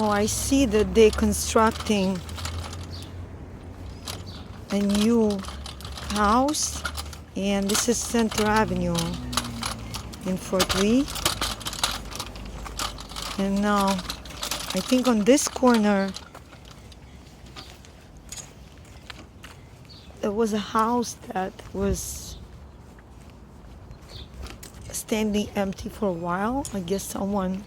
Oh, I see that they're constructing a new house, and this is Center Avenue in Fort Lee. And now I think on this corner there was a house that was standing empty for a while. I guess someone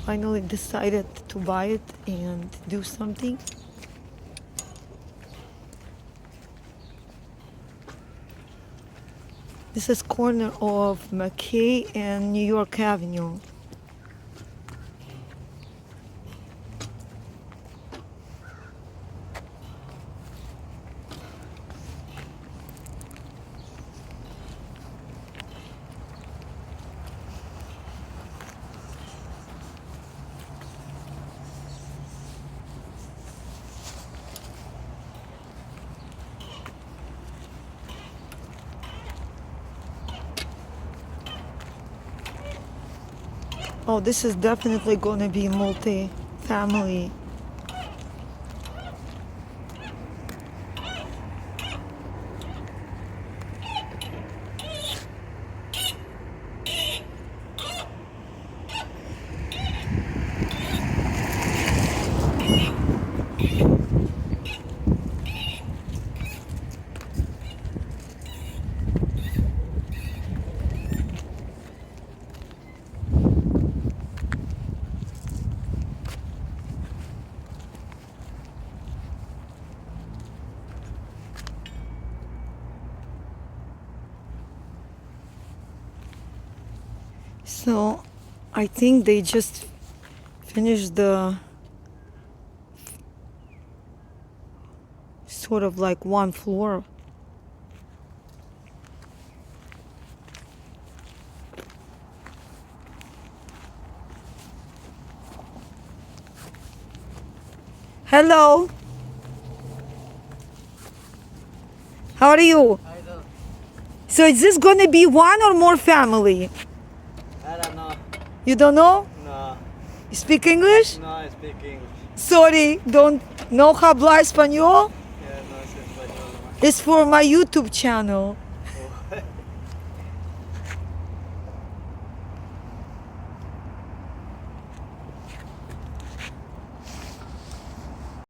finally decided to buy it and do something. This is corner of McKay and New York Avenue. Oh, this is definitely going to be multi-family. So I think they just finished the sort of like one floor. Hello. How are you? I don't, So is this going to be one or more family? I don't know. You don't know? No, You speak English? no, I speak English. Sorry, no habla español. Yeah, no sé español. It's for my YouTube channel.